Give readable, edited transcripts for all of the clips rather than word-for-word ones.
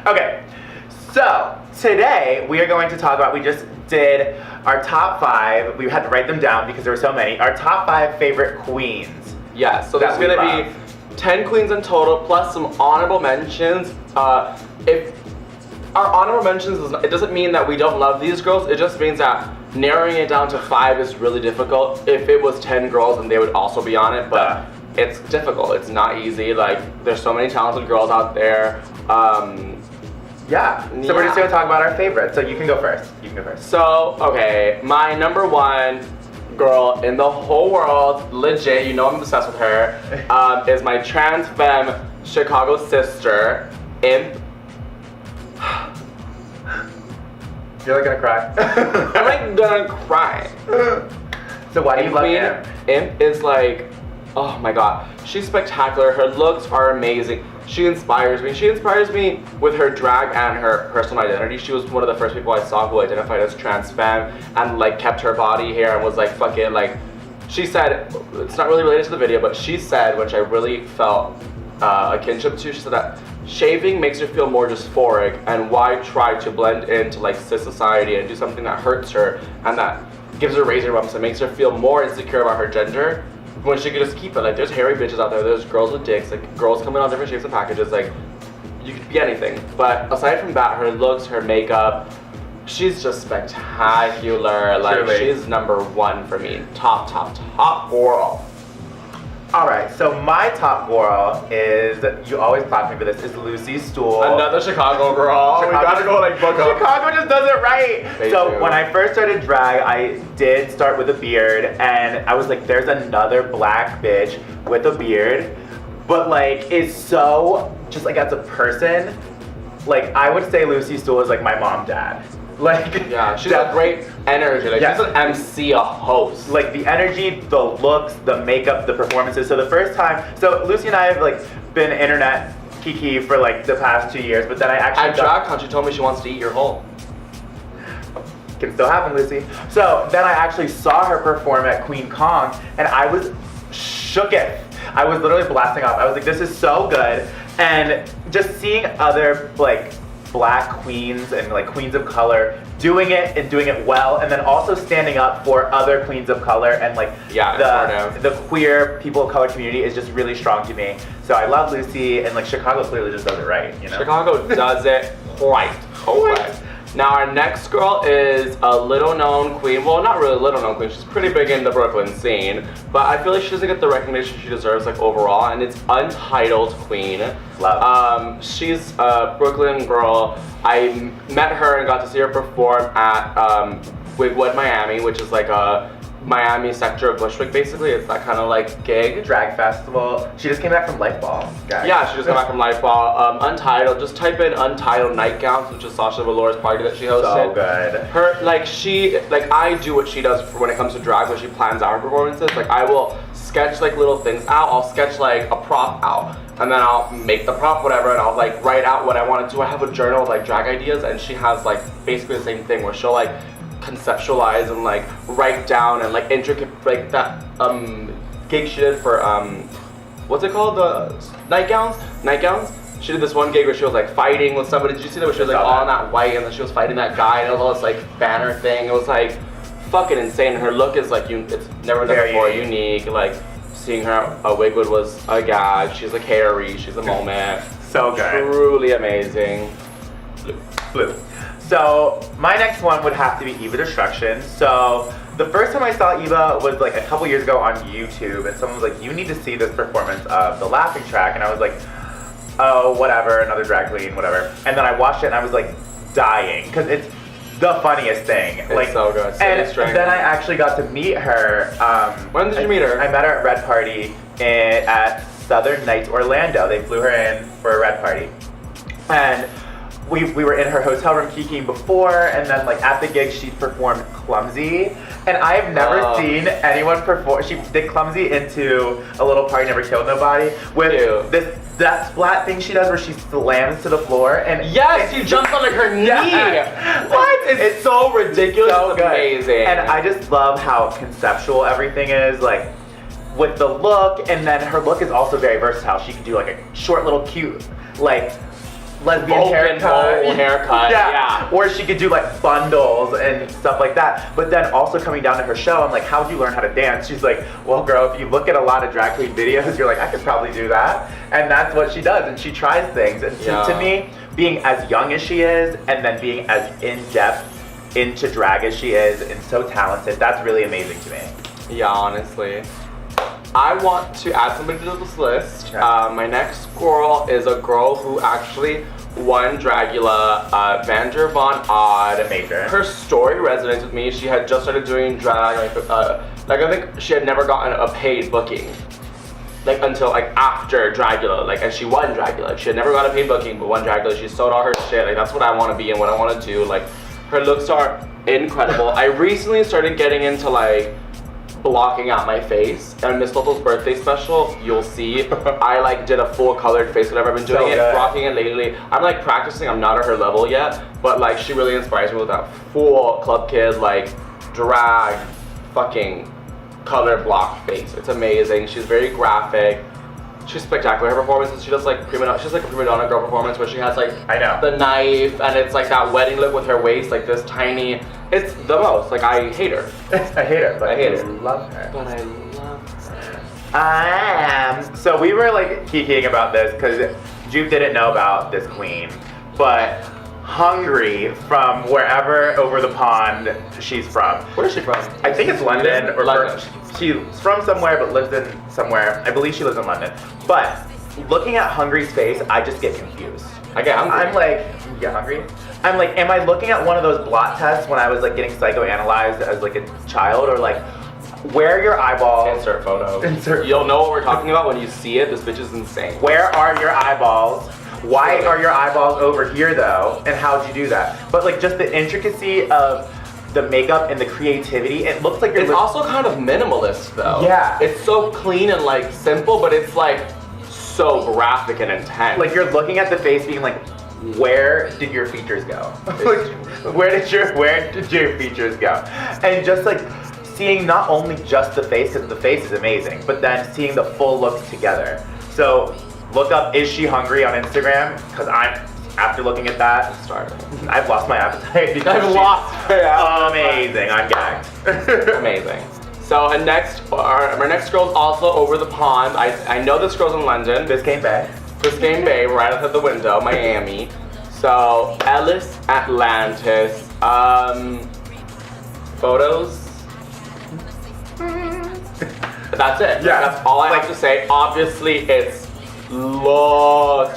Okay, so today we are going to talk about, we just did our top 5. We had to write them down because there were so many. Our top 5 favorite queens. Yeah, so there's going to be 10 queens in total, plus some honorable mentions. If our honorable mentions, it doesn't mean that we don't love these girls. It just means that narrowing it down to 5 is really difficult. If it was 10 girls, then they would also be on it, but it's difficult. It's not easy. Like, there's so many talented girls out there. Yeah, so we're just gonna talk about our favorites. So you can go first. So, okay, my number 1 girl in the whole world, legit, you know I'm obsessed with her, is my trans femme Chicago sister, Imp. You're like gonna cry. I'm like gonna cry. So why do you love Imp? Imp is like, oh my god, she's spectacular. Her looks are amazing. She inspires me. She inspires me with her drag and her personal identity. She was one of the first people I saw who identified as trans femme and like kept her body hair and was like fucking like, she said, it's not really related to the video, but she said, which I really felt a kinship to, she said that shaving makes her feel more dysphoric, and why try to blend into like cis society and do something that hurts her and that gives her razor bumps and makes her feel more insecure about her gender, when she could just keep it. Like, there's hairy bitches out there, there's girls with dicks, like girls coming on different shapes and packages, like you could be anything. But aside from that, her looks, her makeup, she's just spectacular. Like, truly. She's number 1 for me. Top girl. Alright, so my top girl is, you always clap me for this, is Lucy Stoole. Another Chicago girl. We gotta go like book up. Chicago just does it right. They so do. when I first started drag, I did start with a beard, and I was like, there's another black bitch with a beard, but like, is so, just like as a person, like I would say Lucy Stoole is like my mom, dad. Like, yeah, she's a great energy. Like, she's an MC, a host. Like the energy, the looks, the makeup, the performances. So the first time, so Lucy and I have like been internet kiki for like the past 2 years, but then I actually at DragCon, she told me she wants to eat your hole. Can still happen, Lucy. So then I actually saw her perform at Queen Kong, and I was shooketh. I was literally blasting off. I was like, this is so good. And just seeing other like black queens and like queens of color doing it and doing it well, and then also standing up for other queens of color and like the queer people of color community is just really strong to me. So I love Lucy, and like Chicago clearly just does it right, you know? Chicago does it right. Now our next girl is a little known queen. Well, not really a little known queen. She's pretty big in the Brooklyn scene, but I feel like she doesn't get the recognition she deserves like overall, and it's Untitled Queen. Love. She's a Brooklyn girl. I met her and got to see her perform at Wigwood, Miami, which is like a Miami sector of Bushwick, basically. It's that kind of like gig. Drag festival. She just came back from Lightball. Yeah, she just came back from Lightball. Untitled, just type in Untitled Nightgowns, which is Sasha Velour's party that she hosted. So good. Her, like I do what she does for when it comes to drag, when she plans our performances. Like, I will sketch like little things out. I'll sketch like a prop out, and then I'll make the prop whatever, and I'll like write out what I want to do. I have a journal of like drag ideas, and she has like basically the same thing where she'll like conceptualize and like write down and like intricate, like that gig she did for what's it called, the nightgowns. She did this one gig where she was like fighting with somebody. Did you see that? Where she was like all in that white, and then she was fighting that guy, and it was all this like banner thing. It was like fucking insane. Her look is like, it's never been done before, unique. Like, seeing her at Wigwood was a gag. She's like hairy, she's a moment. So good. Truly amazing. Blue. So my next one would have to be Eva Destruction. So the first time I saw Eva was like a couple years ago on YouTube, and someone was like, you need to see this performance of the laughing track, and I was like, oh, whatever, another drag queen, whatever. And then I watched it and I was like dying, because it's the funniest thing. It's like, so good. And then I actually got to meet her. When did you meet her? I met her at Red Party at Southern Nights Orlando. They flew her in for a Red Party. And we were in her hotel room kikiing before, and then like at the gig she performed Clumsy, and I've never seen anyone perform. She did Clumsy into A Little Party Never Killed Nobody with that splat thing she does where she slams to the floor, and yes, she jumps on like her knee. What? It's so ridiculous. So it's amazing. And I just love how conceptual everything is. Like, with the look, and then her look is also very versatile. She can do like a short little cute, like lesbian haircut. Yeah. Or she could do like bundles and stuff like that. But then also coming down to her show, I'm like, how would you learn how to dance? She's like, well girl, if you look at a lot of drag queen videos, you're like, I could probably do that. And that's what she does, and she tries things. And to me, being as young as she is, and then being as in-depth into drag as she is, and so talented, that's really amazing to me. Yeah, honestly. I want to add somebody to this list. My next girl is a girl who actually won Dragula, Vander Von Odd. Major. Her story resonates with me. She had just started doing drag, like I think she had never gotten a paid booking, like until like after Dragula, like, and she won Dragula. She had never got a paid booking, but won Dragula. She sold all her shit. Like that's what I want to be and what I want to do. Like her looks are incredible. I recently started getting into like blocking out my face, and Miss Toto's birthday special, you'll see I like did a full colored face, whatever. I've been doing blocking it lately. I'm like practicing. I'm not at her level yet, but like she really inspires me with that full club kid like drag fucking color block face. It's amazing. She's very graphic. She's spectacular. Her performances, she does like prima donna. She's like a prima donna girl performance where she has like the knife, and it's like that wedding look with her waist, like this tiny. It's the most. Like I hate her. I hate her, but I hate her. Love her. But I love her. So we were like kikiing about this because Juke didn't know about this queen, but Hungry from wherever over the pond she's from. Where is she from? I think it's London or London. She's from somewhere but lives in somewhere. I believe she lives in London. But looking at Hungry's face, I just get confused. I get hungry. I'm like, you get hungry? I'm like, am I looking at one of those blot tests when I was like getting psychoanalyzed as like a child, or like, where are your eyeballs? Insert photo. You'll know what we're talking about when you see it. This bitch is insane. Where are your eyeballs? Why are your eyeballs over here though? And how'd you do that? But like just the intricacy of the makeup and the creativity, it looks like it's also kind of minimalist though. Yeah. It's so clean and like simple, but it's like so graphic and intense. Like you're looking at the face being like, where did your features go? Like, where did your features go? And just like seeing not only just the face, because the face is amazing, but then seeing the full look together. So look up IsSheHungry on Instagram, because after looking at that, I've lost my appetite because amazing. I'm gagged. Amazing. So our next girl's also over the pond. I know this girl's in London. Biscayne Bay, right outside the window, Miami. So Eliis Atlantis. Photos. That's it. Yeah. That's all I have to say. Obviously, it's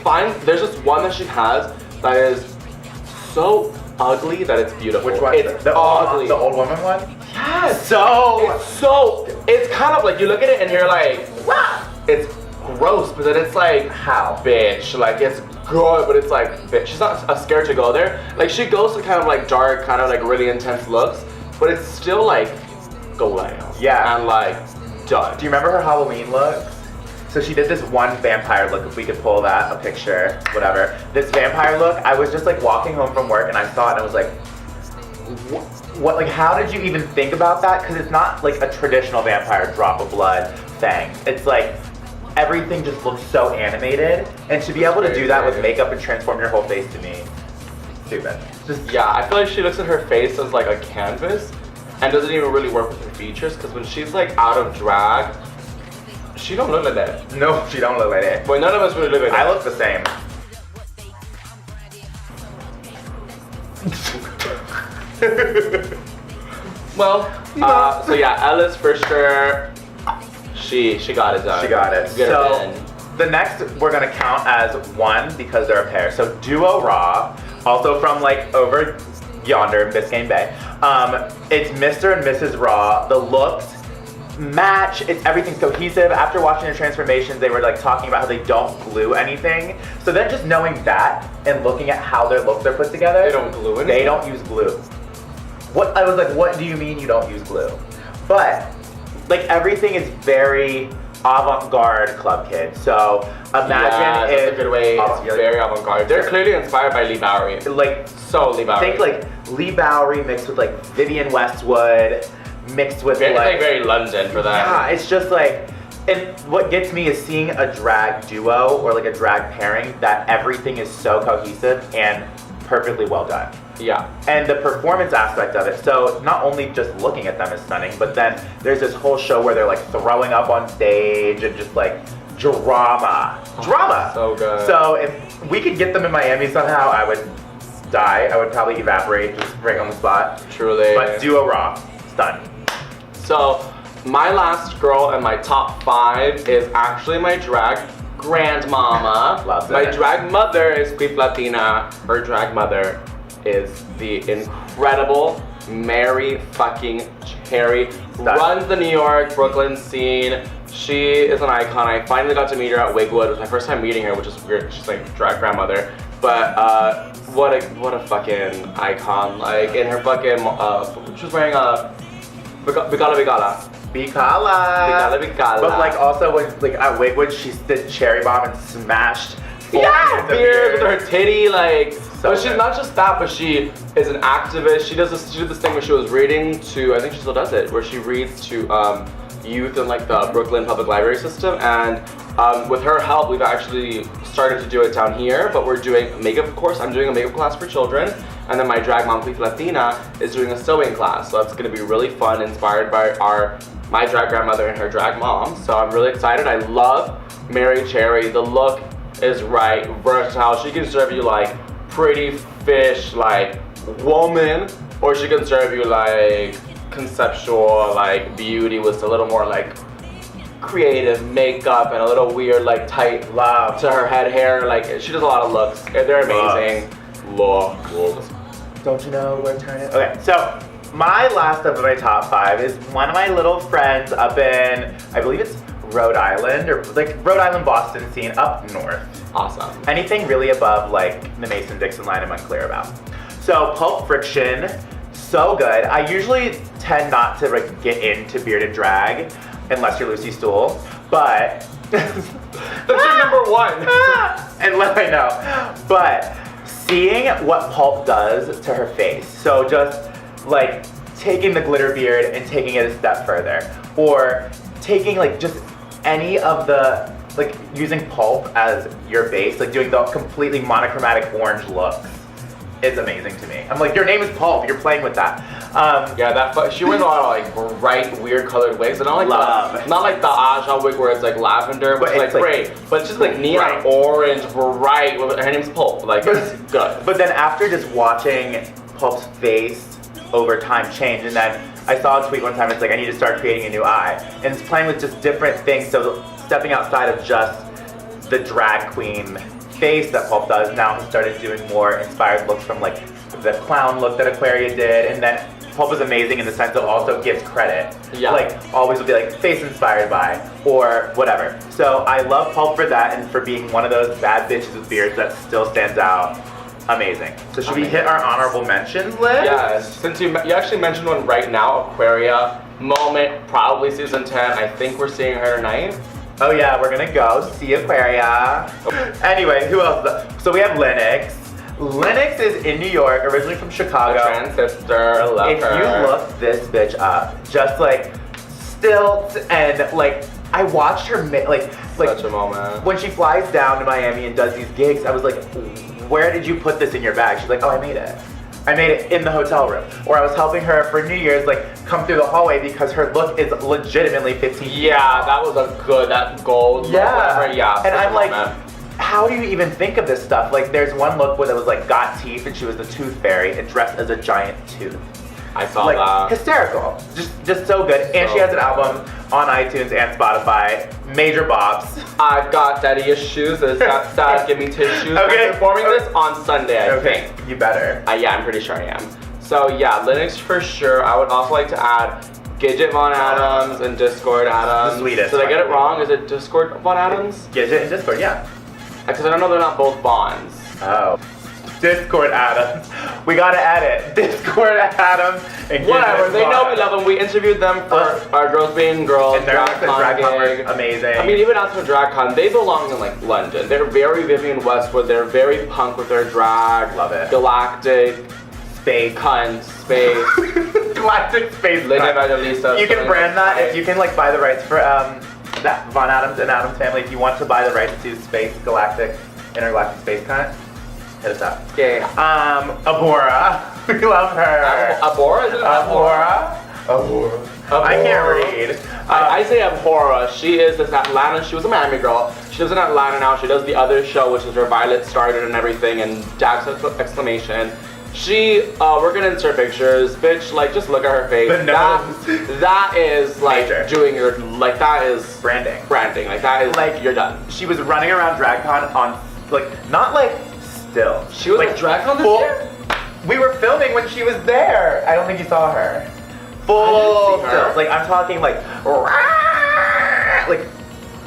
fine. There's just one that she has that is so ugly that it's beautiful. Which one? It's the ugly. The old woman one? Yes. It's kind of like you look at it and you're like, wow. It's gross, but then it's like, how? Bitch. Like it's good, but it's like, bitch. She's not scared to go there. Like she goes to kind of like dark, kind of like really intense looks, but it's still like, go away. Yeah. And like, done. Do you remember her Halloween looks? So she did this one vampire look, if we could pull that, a picture, whatever. This vampire look, I was just like walking home from work and I saw it and I was like, what, like how did you even think about that? Because it's not like a traditional vampire drop of blood thing. It's like, everything just looks so animated. And to be able to do that with makeup and transform your whole face to me, stupid. Yeah, I feel like she looks at her face as like a canvas and doesn't even really work with her features, because when she's like out of drag, she don't look like that. No, she don't look like that. But none of us really look like that. I look the same. Well, so yeah, Eliis for sure, she got it done. She got it. So the next we're gonna count as one because they're a pair. So Duo Raw, also from like over yonder in Biscayne Bay. It's Mr. and Mrs. Raw. The looks match, it's everything's cohesive. After watching their transformations, they were like talking about how they don't glue anything. So then just knowing that and looking at how their looks are put together, they don't glue anything? They don't use glue. I was like, what do you mean you don't use glue? But like everything is very avant-garde club kid. So imagine if that's a good way. It's very avant-garde. They're clearly inspired by Leigh Bowery. Like so Leigh Bowery. Think like Leigh Bowery mixed with like Vivienne Westwood, mixed with like very London for that. Yeah, it's just like And what gets me is seeing a drag duo or like a drag pairing that everything is so cohesive and perfectly well done. Yeah. And the performance aspect of it, so not only just looking at them is stunning, but then there's this whole show where they're like throwing up on stage and just like drama. So good. So if we could get them in Miami somehow, I would die. I would probably evaporate just right on the spot. Truly. But duo raw, stun. So my last girl and my top 5 is actually my drag grandmama. Love My it. drag mother is Queen Latina. Her drag mother is the incredible Merrie fucking Cherry. Runs the New York, Brooklyn scene. She is an icon. I finally got to meet her at Wigwood. It was my first time meeting her, which is weird. She's like drag grandmother. But what a fucking icon. Like in her fucking she was wearing a Bigala. Bicala. But like also when like at Wigwood she did cherry bomb and smashed. Yeah, beard with her titty, like. So but she's good. not just that, but she is an activist. She did this thing where she was reading to, I think she still does it, where she reads to youth in like the Brooklyn public library system. And with her help, we've actually started to do it down here. But we're doing a makeup course. I'm doing a makeup class for children, and then my drag mom, Queen Latina, is doing a sewing class. So that's going to be really fun, inspired by my drag grandmother and her drag mom. So I'm really excited. I love Merrie Cherry. The look is right, versatile. She can serve you like pretty fish, like woman, or she can serve you like conceptual, like beauty with a little more like creative makeup and a little weird, like tight Love to her head hair. Like she does a lot of looks. They're amazing. Looks. Don't you know where to turn it? Okay, so my last of my top 5 is one of my little friends up in, I believe it's Rhode Island, or like Rhode Island, Boston scene up north. Awesome. Anything really above like the Mason-Dixon line I'm unclear about. So Pulp Friction, so good. I usually tend not to like get into bearded drag unless you're Lucy Stoole, but That's your number 1. unless I know. But seeing what Pulp does to her face, so just like taking the glitter beard and taking it a step further, or taking like just any of the, like using Pulp as your base, like doing the completely monochromatic orange looks, is amazing to me. I'm like, your name is Pulp, you're playing with that. Yeah, she wears a lot of like bright, weird colored wigs, and not like the Aja wig where it's like lavender, which is like great, but it's just like neon orange, bright. Her name's Pulp, like it's good. But then after just watching Pulp's face over time change, and then I saw a tweet one time, it's like, I need to start creating a new eye. And it's playing with just different things, so stepping outside of just the drag queen face that Pulp does, now he started doing more inspired looks from like the clown look that Aquaria did, and then Pulp is amazing in the sense of also gives credit. Yeah. Like, always will be like, face inspired by, or whatever. So I love Pulp for that, and for being one of those bad bitches with beards that still stands out. Amazing. So should we hit our honorable mentions list? Yes, since you actually mentioned one right now, Aquaria, moment, probably season 10. I think we're seeing her tonight. Oh yeah, we're gonna go see Aquaria. Anyway, who else? So we have Lennox. Lennox is in New York, originally from Chicago. The trans sister, love If her. you look this bitch up, just like stilts and like, I watched her like Such a moment. when she flies down to Miami and does these gigs, I was like, where did you put this in your bag? She's like, oh, I made it. I made it in the hotel room. Or I was helping her for New Year's, like, come through the hallway because her look is legitimately 15 feet Yeah, tall. that was a good, that gold. Yeah. Whatever, yeah. And I'm like, moment. how do you even think of this stuff? Like, there's one look where it was like got teeth and she was the tooth fairy and dressed as a giant tooth. I saw Like, that. hysterical. Just so good. And she has an album on iTunes and Spotify. Major bops. I've got daddy issues. It's got sad, give me tissues. Okay. I'm performing this on Sunday, I think. You better. Yeah, I'm pretty sure I am. So yeah, Lennox for sure. I would also like to add Gidget Von Addams and Discord Addams. The sweetest. Did I get it wrong? Is it Discord Von Addams? Gidget and Discord, yeah. Because I don't know they're not both Bonds. Oh. Discord Addams. We gotta add it. Discord Addams and Gidget Whatever, they Von know we Addams. love them. We interviewed them for our Girls Being Girls And they're at the DragCon DragCon gig. amazing. I mean, even after DragCon, they belong in like London. They're very Vivienne Westwood. They're very punk with their drag. Love it. Galactic, Space. cunt, space. Galactic Space. Linda Cunt. Evangelista. You can brand that if you can like buy the rights for Von Addams and Addams family, if you want to buy the rights to intergalactic space cunt, hit us up. Yeah. Abhora. We love her. Abhora? Is it Abhora? Abhora. I can't read. I say Abhora. She is this Atlanta. She was a Miami girl. She lives in Atlanta now. She does the other show, which is where Violet started and everything, and dash exclamation. We're gonna insert pictures. Bitch, like, just look at her face. The nose. That is, like, Major. doing your, like, that is Branding. Like, that is, Like, you're done. She was running around DragCon on, like, not like still. She was like at DragCon this full- year? We were filming when she was there. I don't think you saw her. Full see her. stills. Like, I'm talking like,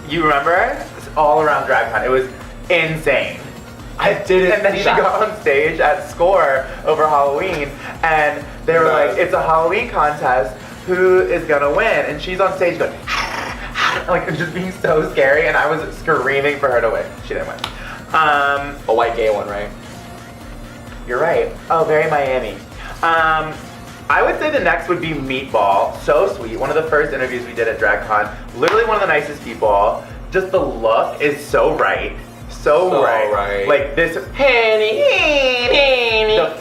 you remember? It's all around DragCon. It was insane. I didn't And then see she that. got on stage at Score over Halloween, and they were like, it's a Halloween contest. Who is gonna win? And she's on stage going, like, just being so scary, and I was screaming for her to win. She didn't win. A white gay one, right? You're right. Oh, very Miami. I would say the next would be Meatball. So sweet. One of the first interviews we did at DragCon. Literally one of the nicest people. Just the look is so right. So right. Like this the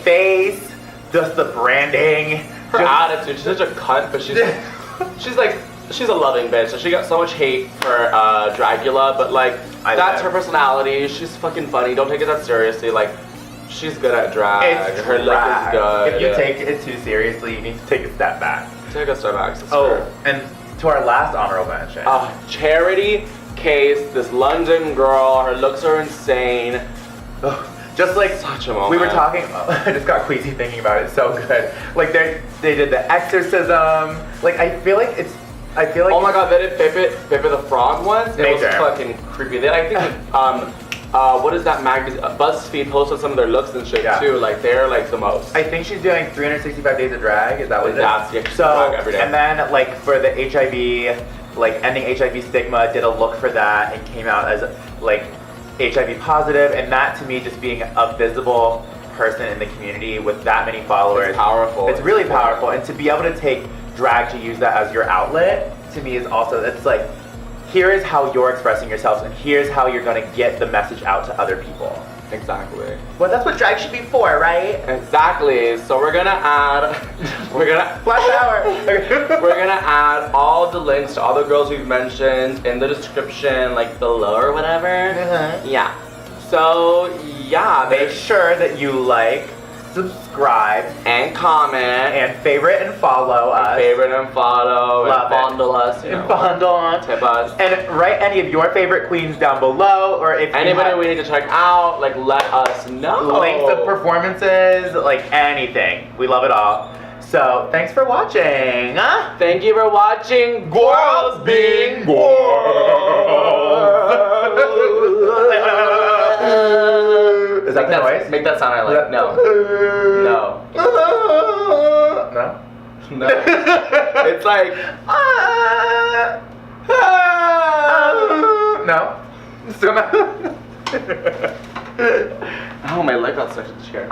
face, just the branding. Her attitude, she's such a cunt, but she's she's a loving bitch. So she got so much hate for Dragula, but like that's her personality. She's fucking funny. Don't take it that seriously. Like, she's good at drag. Her look is good. If you take it too seriously, you need to take a step back. Take a step back, sister. Oh, and to our last honorable mention. Charity Kase, this London girl. Her looks are insane. Just like such a moment. We were talking, I just got queasy thinking about it. It's so good. Like they did the exorcism. Like I feel like oh my god, they did Pepe the Frog once. It was Major. fucking creepy. They, I think what is that magazine? BuzzFeed posted some of their looks and shit too. Like they're like the most. I think she's doing 365 days of drag. Is that what it is? That's the So drag every day. and then like for the HIV, like ending HIV stigma, did a look for that and came out as like HIV positive, and that to me just being a visible person in the community with that many followers. It's powerful. It's really powerful, and to be able to take drag to use that as your outlet to me is also, it's like, here is how you're expressing yourselves, and here's how you're gonna get the message out to other people. Exactly. Well, that's what drag should be for, right? Exactly. So we're gonna add, Flash hour. we're gonna add all the links to all the girls we've mentioned in the description, like below or whatever. Yeah. So yeah, Make sure that you like, subscribe, and comment, and favorite and follow us. favorite and follow, Love and fondle us, you And know, fondle on. tip us. And write any of your favorite queens down below, or if Anybody you we need to check out, like let us know. have links of performances, like anything. We love it all. So, thanks for watching. Thank you for watching Gorls being Is that the noise? Make that sound I like. No. No. No? No. It's like No? Still not? oh, my leg got stuck to the chair.